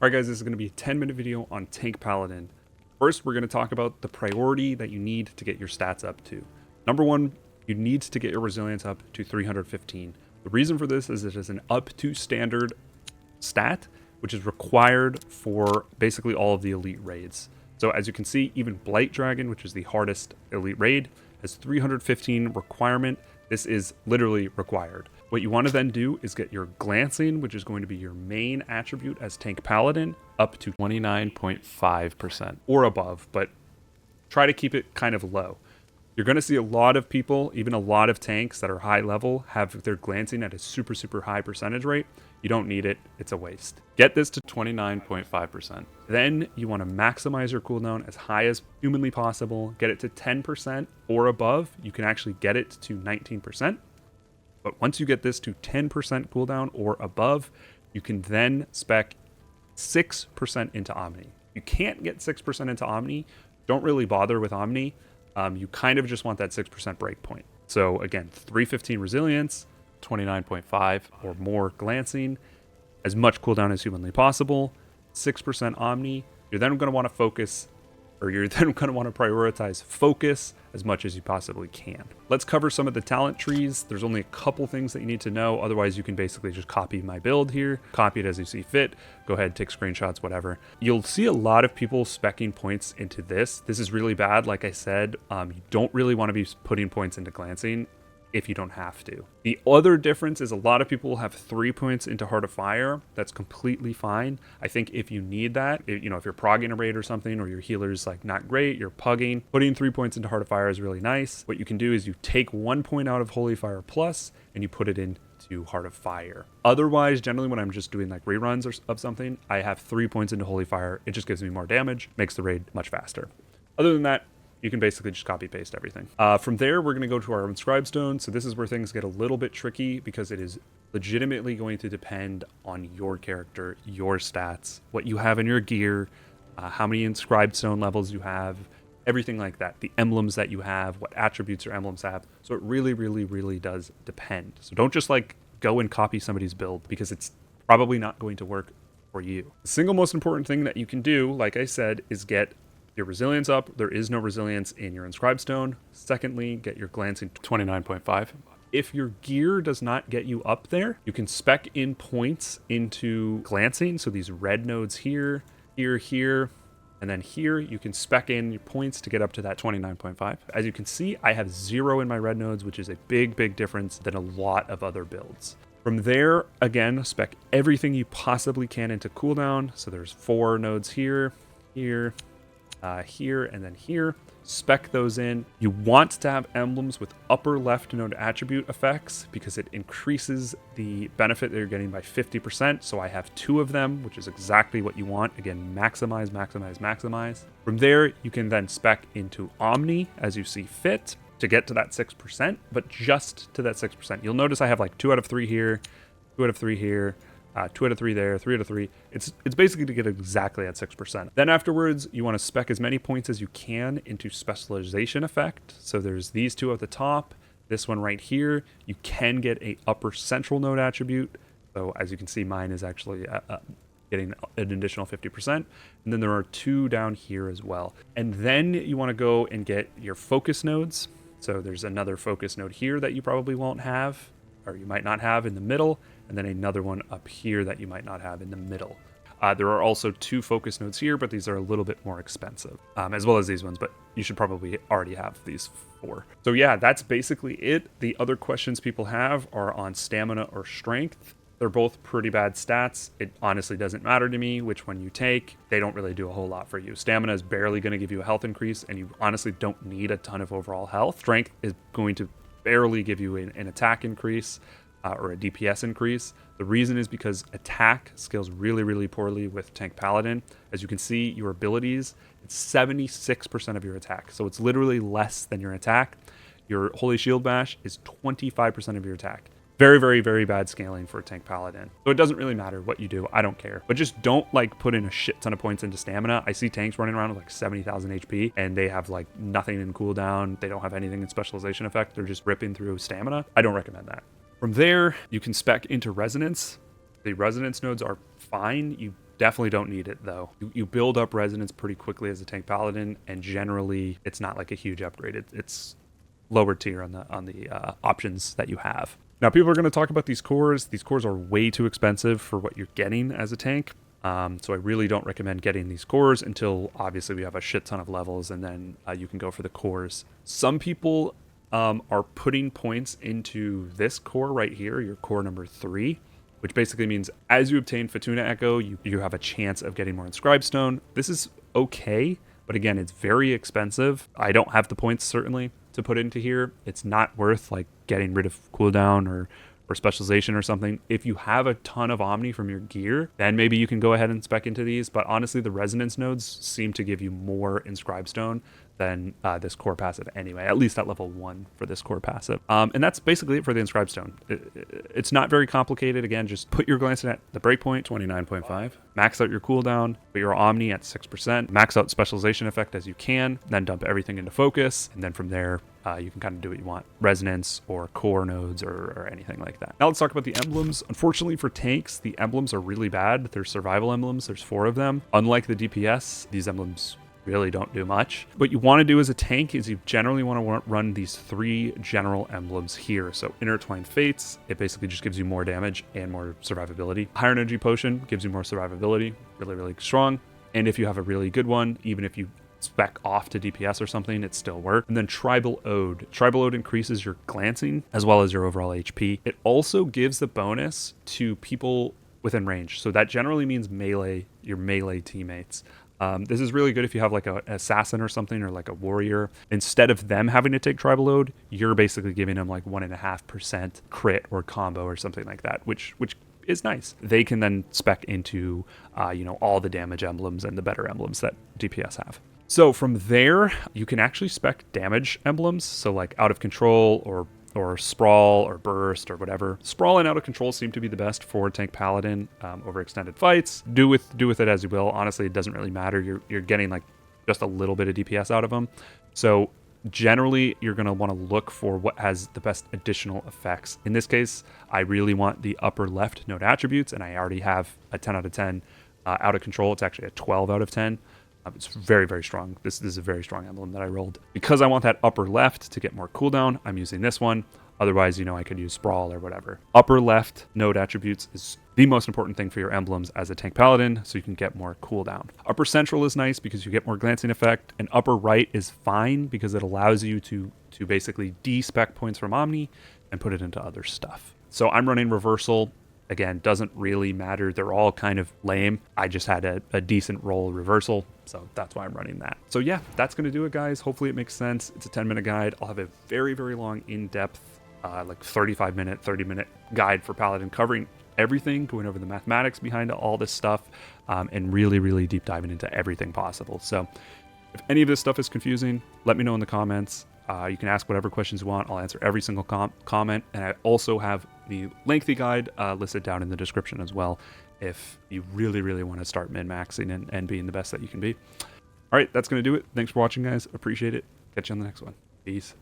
Alright guys, this is going to be a 10-minute video on Tank Paladin. First, we're going to talk about the priority that you need to get your stats up to. Number one, you need to get your resilience up to 315. The reason for this is it is an up to standard stat, which is required for basically all of the elite raids. So as you can see, even Blight Dragon, which is the hardest elite raid, has 315 requirement. This is literally required. What you want to then do is get your glancing, which is going to be your main attribute as Tank Paladin, up to 29.5% or above, but try to keep it kind of low. You're going to see a lot of people, even a lot of tanks that are high level, have their glancing at a super high percentage rate. You don't need it. It's a waste. Get this to 29.5%. Then you want to maximize your cooldown as high as humanly possible. Get it to 10% or above. You can actually get it to 19%. But once you get this to 10% cooldown or above, you can then spec 6% into Omni. You can't get 6% into Omni. Don't really bother with Omni. You kind of just want that 6% breakpoint. So again, 315 resilience, 29.5 or more glancing, as much cooldown as humanly possible, 6% Omni. You're then going to want to focus, or you're then going to want to prioritize focus as much as you possibly can. Let's cover some of the talent trees. There's only a couple things that you need to know. Otherwise, you can basically just copy my build here, copy it as you see fit. Go ahead, take screenshots, whatever. You'll see a lot of people speccing points into this. This is really bad. Like I said, you don't really want to be putting points into glancing if you don't have to. The other difference is a lot of people have 3 points into Heart of Fire. That's completely fine. I think if you need that, if you're progging a raid or something, or your healer's like not great, you're pugging, putting 3 points into Heart of Fire is really nice. What you can do is you take 1 point out of Holy Fire Plus and you put it into Heart of Fire. Otherwise, generally when I'm just doing like reruns of something, I have 3 points into Holy Fire. It just gives me more damage, makes the raid much faster. Other than that, you can basically just copy paste everything. From there, we're going to go to our Inscribed Stone. So this is where things get a little bit tricky because it is legitimately going to depend on your character, your stats, what you have in your gear, how many Inscribed Stone levels you have, everything like that. The emblems that you have, what attributes your emblems have. So it really does depend. So don't just like go and copy somebody's build because it's probably not going to work for you. The single most important thing that you can do, like I said, is get your resilience up. There is no resilience in your Inscribed Stone. Secondly, get your glancing 29.5. If your gear does not get you up there, you can spec in points into glancing. So these red nodes here, here, and then here, you can spec in your points to get up to that 29.5. As you can see, I have 0 in my red nodes, which is a big difference than a lot of other builds. From there, again, spec everything you possibly can into cooldown. So there's 4 nodes here, here, and then here. Spec those in. You want to have emblems with upper left node attribute effects because it increases the benefit that you're getting by 50%. So I have 2 of them, which is exactly what you want. Again, maximize. From there, you can then spec into Omni as you see fit to get to that 6%, but just to that 6%. You'll notice I have like 2 out of 3 here, 2 out of 3 here, 2 out of 3 there, 3 out of 3. It's basically to get exactly at 6%. Then afterwards, you want to spec as many points as you can into specialization effect. So there's these 2 at the top, this one right here. You can get a upper central node attribute. So as you can see, mine is actually getting an additional 50%. And then there are 2 down here as well. And then you want to go and get your focus nodes. So there's another focus node here that you probably won't have, or you might not have in the middle, and then another one up here that you might not have in the middle. There are also 2 focus nodes here, but these are a little bit more expensive, as well as these ones, but you should probably already have these 4. So yeah, that's basically it. The other questions people have are on stamina or strength. They're both pretty bad stats. It honestly doesn't matter to me which one you take. They don't really do a whole lot for you. Stamina is barely going to give you a health increase, and you honestly don't need a ton of overall health. Strength is going to barely give you an attack increase, or a DPS increase. The reason is because attack scales really poorly with Tank Paladin. As you can see, your abilities, it's 76% of your attack. So it's literally less than your attack. Your Holy Shield Bash is 25% of your attack. Very bad scaling for Tank Paladin. So it doesn't really matter what you do. I don't care. But just don't like put in a shit ton of points into stamina. I see tanks running around with like 70,000 HP and they have like nothing in cooldown. They don't have anything in specialization effect. They're just ripping through stamina. I don't recommend that. From there, you can spec into resonance. The resonance nodes are fine. You Definitely don't need it though. You build up resonance pretty quickly as a tank paladin, and generally it's not like a huge upgrade. It's lower tier on the options that you have. Now people are going to talk about these cores. These cores are way too expensive for what you're getting as a tank. So I really don't recommend getting these cores until obviously we have a shit ton of levels, and then you can go for the cores. Some people are putting points into this core right here, your core number 3, which basically means as you obtain Fatuna Echo, you have a chance of getting more Inscribed Stone. This is okay, but again, it's very expensive. I don't have the points certainly to put into here. It's not worth like getting rid of cooldown or specialization or something. If you have a ton of Omni from your gear, then maybe you can go ahead and spec into these. But honestly, the resonance nodes seem to give you more Inscribed Stone than this core passive anyway, at least at level 1 for this core passive. And that's basically it for the Inscribed Stone. It's not very complicated. Again, just put your glancing at the breakpoint, 29.5, max out your cooldown, put your Omni at 6%, max out specialization effect as you can, then dump everything into focus, and then from there, you can kind of do what you want. Resonance or core nodes or anything like that. Now let's talk about the emblems. Unfortunately for tanks, the emblems are really bad. They're survival emblems. There's 4 of them. Unlike the DPS, these emblems really don't do much. What you want to do as a tank is you generally want to run these 3 general emblems here. So Intertwined Fates, it basically just gives you more damage and more survivability. Higher Energy Potion gives you more survivability, really, really strong. And if you have a really good one, even if you spec off to DPS or something, it still works. And then Tribal Ode. Tribal Ode increases your glancing as well as your overall HP. It also gives the bonus to people within range. So that generally means melee, your melee teammates. This is really good if you have like an assassin or something, or like a warrior. Instead of them having to take tribal load, you're basically giving them like 1.5% crit or combo or something like that, which is nice. They can then spec into all the damage emblems and the better emblems that DPS have. So from there, you can actually spec damage emblems. So like Out of Control or Sprawl or Burst or whatever. Sprawl and Out of Control seem to be the best for tank paladin over extended fights. Do with it as you will. Honestly, it doesn't really matter. You're getting like just a little bit of DPS out of them. So generally, you're going to want to look for what has the best additional effects. In this case, I really want the upper left node attributes, and I already have a 10 out of 10 Out of Control. It's actually a 12 out of 10. It's very, very strong. This is a very strong emblem that I rolled. Because I want that upper left to get more cooldown, I'm using this one. Otherwise, I could use Sprawl or whatever. Upper left node attributes is the most important thing for your emblems as a tank paladin, so you can get more cooldown. Upper central is nice because you get more glancing effect, and upper right is fine because it allows you to basically de-spec points from Omni and put it into other stuff. So I'm running reversal. Again, doesn't really matter. They're all kind of lame. I just had a decent roll reversal, so that's why I'm running that. So yeah, that's going to do it, guys. Hopefully it makes sense. It's a 10-minute guide. I'll have a very, very long, in-depth, like 35-minute, 30-minute guide for Paladin covering everything, going over the mathematics behind all this stuff, and really, really deep diving into everything possible. So if any of this stuff is confusing, let me know in the comments. You can ask whatever questions you want. I'll answer every single comment. And I also have the lengthy guide listed down in the description as well, if you really, really want to start min-maxing and being the best that you can be. All right, that's going to do it. Thanks for watching, guys. Appreciate it. Catch you on the next one. Peace.